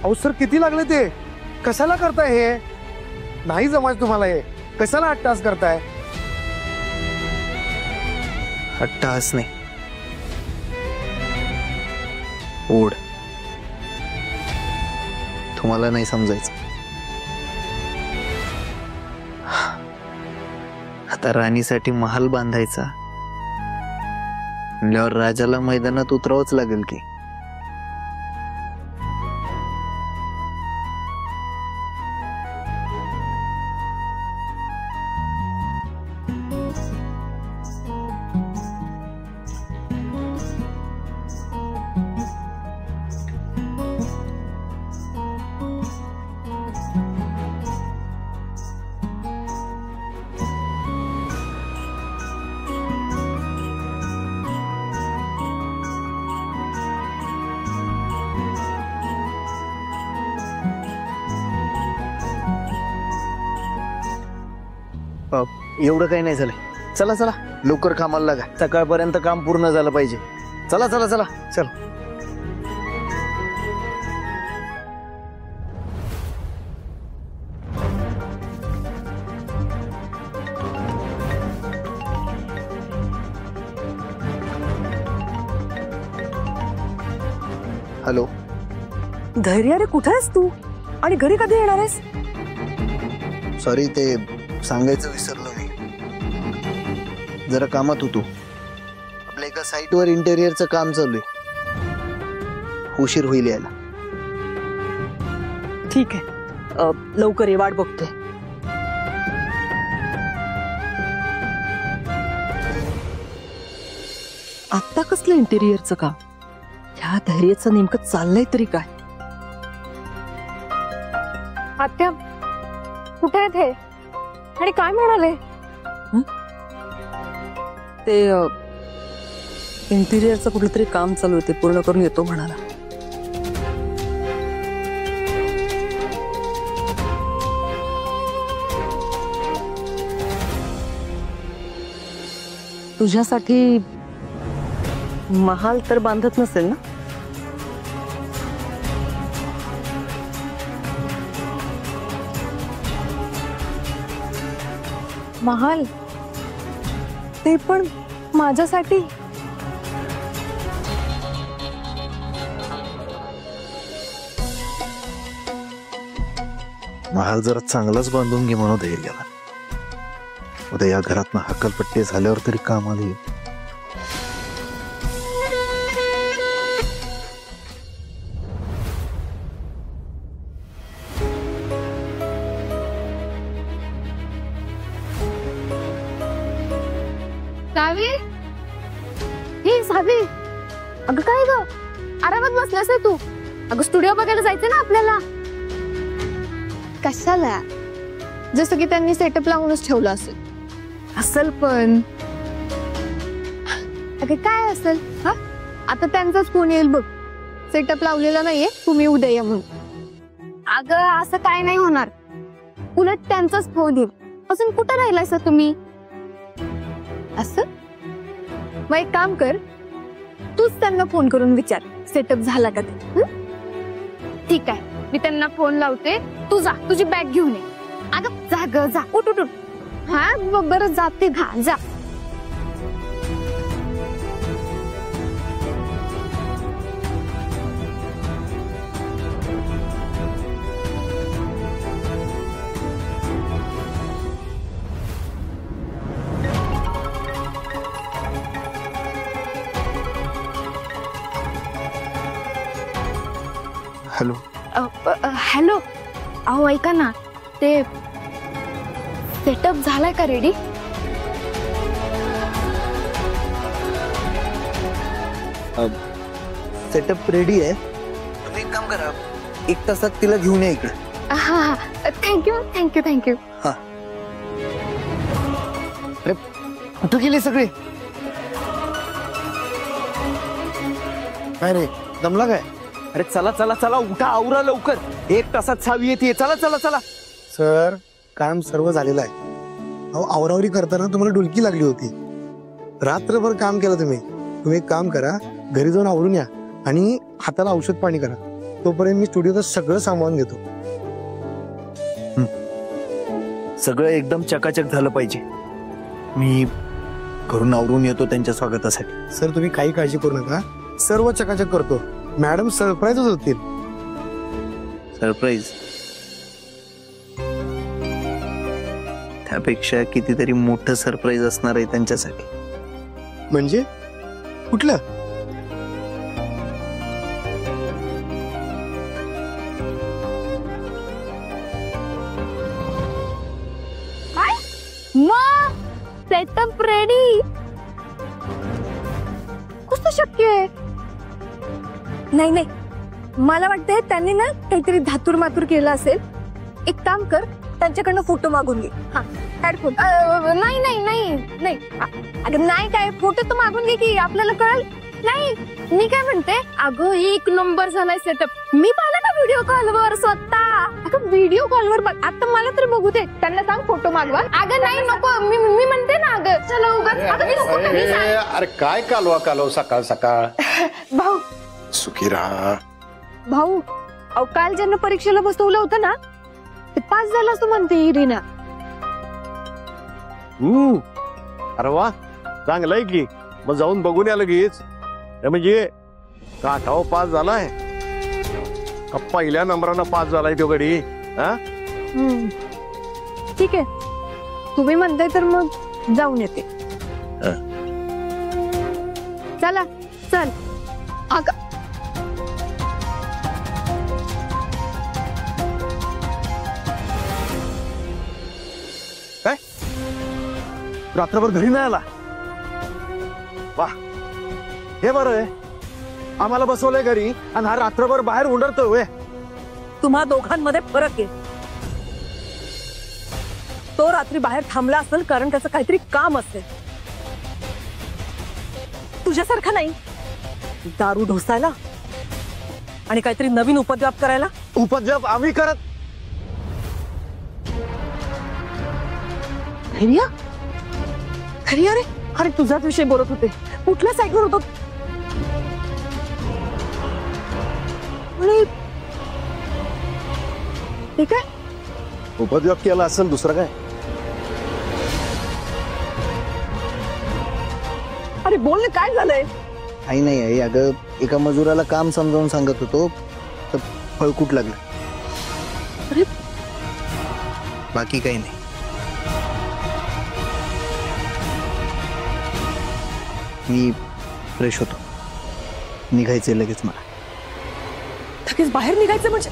अहो सर किती लागले ते? कशाला करताय हे? नाही जमायचं तुम्हाला हे. कशाला अट्टास करताय? अट्टास नाही, ओढ. तुम्हाला नाही समजायचं. आता राणीसाठी महाल बांधायचा म्हणल्यावर राजाला मैदानात उतरावंच लागेल की. एवढं काही नाही झालंय. चला चला लवकर कामाला लागा. सकाळपर्यंत काम पूर्ण झालं पाहिजे. चला चला चला चल. हॅलो. धैर्य रे, कुठे आहेस तू आणि घरी कधी येणार आहेस? सॉरी, ते सांगायचं विसरलो मी. जरा कामात होतो. आपल्या एका साईटवर इंटेरियरचं काम चालू आहे. उशीर होईल यायला. ठीक आहे, लवकर ये, वाट बघतोय. आता कसलं इंटेरियरचं काम? ह्या धैर्याचं नेमकं चाललंय तरी काय? आत्या कुठे आहेत हे आणि काय म्हणाले? ते इंटिरियरचं कुठलं तरी काम चालू आहे, ते पूर्ण करून येतो म्हणाला. तुझ्यासाठी महाल तर बांधत नसेल ना? महाल? ते पण माझ्यासाठी? महाल जरा चांगलाच बांधून घे म्हणून धैर्याला. उद्या या घरातनं हक्कलपट्टी झाल्यावर तरी कामाला येईल. सावी, हे सावी, अगं काय ग आरामात बसलास तू? अगं स्टुडिओ बघायला जायचं ना आपल्याला. कशाला? जसं की त्यांनी सेटअप लावूनच ठेवलं असेल. असेल पण अगं काय असेल? हा, आता त्यांचाच फोन येईल बघ. सेटअप लावलेला नाहीये, तुम्ही उद्या या म्हणून. अगं असं काय नाही होणार, उलट त्यांचाच फोन येईल. अजून कुठं राहिलाय तुम्ही? असं मग एक काम कर, तूच त्यांना फोन करून विचार सेटअप झाला का ते. ठीक आहे, मी त्यांना फोन लावते. तू जा, तुझी बॅग घेऊन ये. अगं जा ग जा, उठ उठ. हा बरं जाते, घा जा. हॅलो. हॅलो, अहो ऐका ना, ते सेटअप झालाय का रेडी? सेटअप रेडी आहे. तुम्ही एक काम करा, 1 तासात तिला घेऊन या इकडे. हा हा, थँक्यू थँक्यू थँक्यू. हा. अरे कुठं गेले सगळे? काय रे, दमला काय? अरे चला चला चला, उठा, आवरा लवकर. 1 तासात सावी येते. चला चला चला. सर काम सर्व झालेलं आहे. अहो आवरावरी करताना तुम्हाला डुलकी लागली होती. रात्रभर काम केलं तुम्ही. तुम्ही एक काम करा, घरी जाऊन आवरून या आणि हाताला औषध पाणी करा. तोपर्यंत मी स्टुडिओचं सगळं सामान घेतो. सगळं एकदम चकाचक झालं पाहिजे. मी घरून आवरून येतो त्यांच्या स्वागतासाठी. सर तुम्ही काही काळजी करू नका, सर्व चकाचक करतो. मॅडम सरप्राईजच होतील. सरप्राईज? त्यापेक्षा कितीतरी मोठं सरप्राईज असणार आहे त्यांच्यासाठी. म्हणजे कुठलं? मग सेटअप रेडी. कसं शक्य आहे? नाही नाही, मला वाटतंय त्यांनी ना काहीतरी धातूर मातूर केलं असेल. एक काम कर, त्यांच्याकडनं फोटो मागून घे. हा हेडफोन. नाही नाही नाही नाही अगं नाही, काय फोटो तर मागून घे की आपल्याला कळल. नाही मी काय म्हणते, अगं 1 नंबर झालाय सेटअप. मी पाहिला ना व्हिडिओ कॉलवर स्वतः. अगं व्हिडिओ कॉलवर बघ. आता मला तरी बघू दे. त्यांना सांग फोटो मागवा. अगं नाही नको, मी म्हणते ना. अगं चला उगाच. अगं मी नको, मी सांग. अरे काय कालवा सकाळ सकाळ. भाऊ सुखी राहा. भाऊ अहो काल ज्यांना परीक्षेला बसवलं होतं ना ते पास झालं असं म्हणते इरिना. अरे वा, चांगलंय की. मग जाऊन बघून या लगेच. म्हणजे काठाव पास झालाय का पहिल्या नंबरानं पास झालाय तो गडी? हा ठीक आहे, तुम्ही म्हणताय तर मग जाऊन येते. चला चल. अगं रात्रभर घरी नाही आला? वा, हे बरं आहे. आम्हाला बसवलंय घरी आणि हा रात्रभर बाहेर उंडरतोय. तुम्हा दोघांमध्ये फरक आहे. तो रात्री बाहेर थांबला असेल कारण त्याचं काहीतरी काम असेल. तुझ्यासारखं नाही, दारू ढोसायला आणि काहीतरी नवीन उपद्व्याप करायला. उपद्व्याप आम्ही करत? धैर्य धैर्य, अरे अरे तुझाच विषय बोलत होते. कुठल्या साईडवर होतो? ठीक आहे, उपद्व्याप केला असेल, दुसरं काय? अरे बोल ना, काय झालंय? काही नाही आहे अगं. एका मजुराला काम समजावून सांगत होतो तर फळकूट लागलं. अरे बाकी काही नाही. मी फ्रेश होतो, निघायचंय लगेच मला. लगेच बाहेर निघायचं म्हणजे?